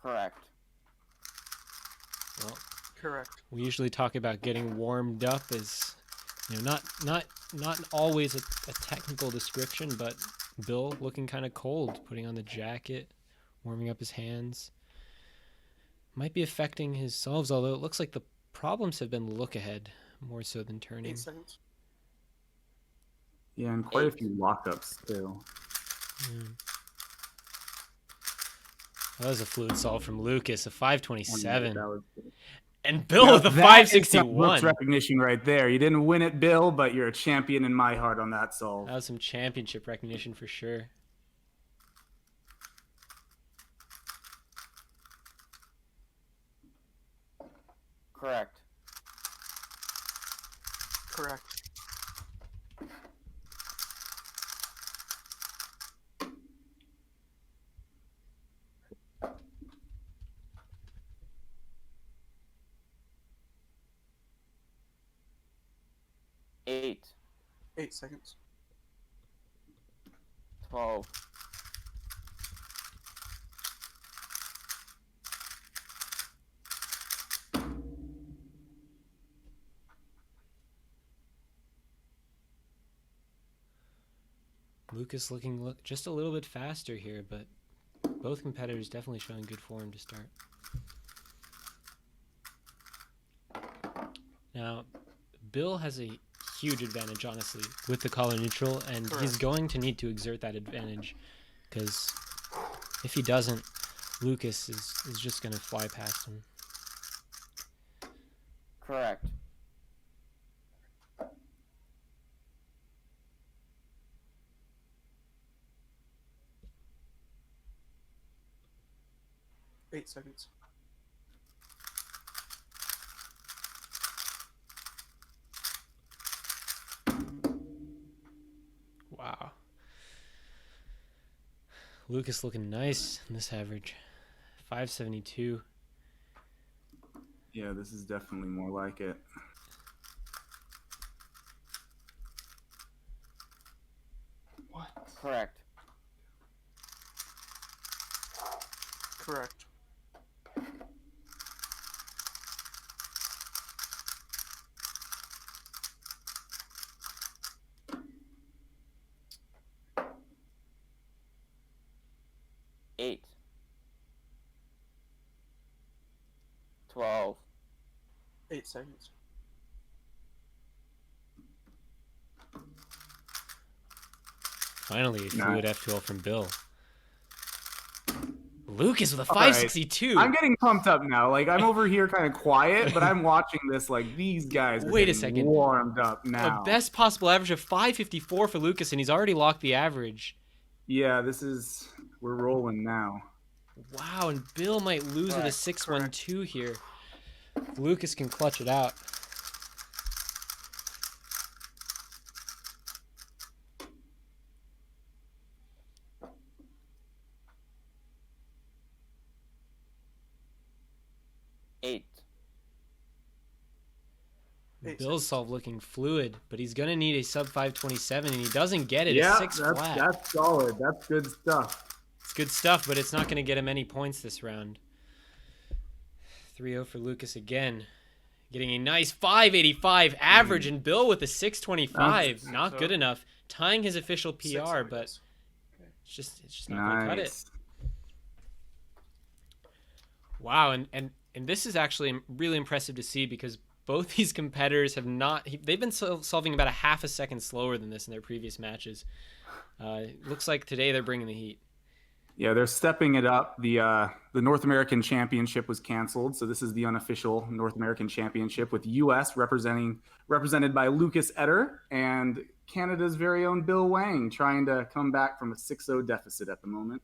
Correct. Well, Correct. we usually talk about getting warmed up as, not always a technical description, but Bill looking kind of cold, putting on the jacket, warming up his hands. Might be affecting his solves, although it looks like the problems have been look ahead more so than turning. 8 seconds. Yeah, and quite a few lockups too. That was a fluid solve from Lucas, a 527. That was good. And Bill with a That is some 561. looks recognition right there. You didn't win it, Bill, but you're a champion in my heart on that solve. That was some championship recognition for sure. Correct. Correct. Eight. 8 seconds. 12. Lucas looking just a little bit faster here, but both competitors definitely showing good form to start. Now, Bill has a huge advantage, honestly, with the collar neutral, and he's going to need to exert that advantage, because if he doesn't, Lucas is just going to fly past him. Correct. Eight seconds. Wow. Lucas looking nice in this average. 572. Yeah, this is definitely more like it. What? Correct. Correct. Eight. 12. 8 seconds. Finally, a fluid F12 from Bill. Lucas with a All right. 562. I'm getting pumped up now. Like, I'm over here kind of quiet, but I'm watching this like these guys are Wait a getting second. warmed up now. A best possible average of 554 for Lucas, and he's already locked the average. Yeah, we're rolling now. Wow, and Bill might lose with a 612 here. Lucas can clutch it out. Eight. Bill's solve looking fluid, but he's going to need a sub 527, and he doesn't get it. Yeah, a 6 flat. that's solid. That's good stuff. It's good stuff, but it's not going to get him any points this round. 3-0 for Lucas again. Getting a nice 585 average, and Bill with a 625. Not good enough. Tying his official PR, but it's just not going to cut it. Wow, and this is actually really impressive to see, because both these competitors have they've been solving about a half a second slower than this in their previous matches. Looks like today they're bringing the heat. Yeah, they're stepping it up. The North American Championship was canceled, so this is the unofficial North American Championship with U.S. represented by Lucas Etter and Canada's very own Bill Wang, trying to come back from a 6-0 deficit at the moment.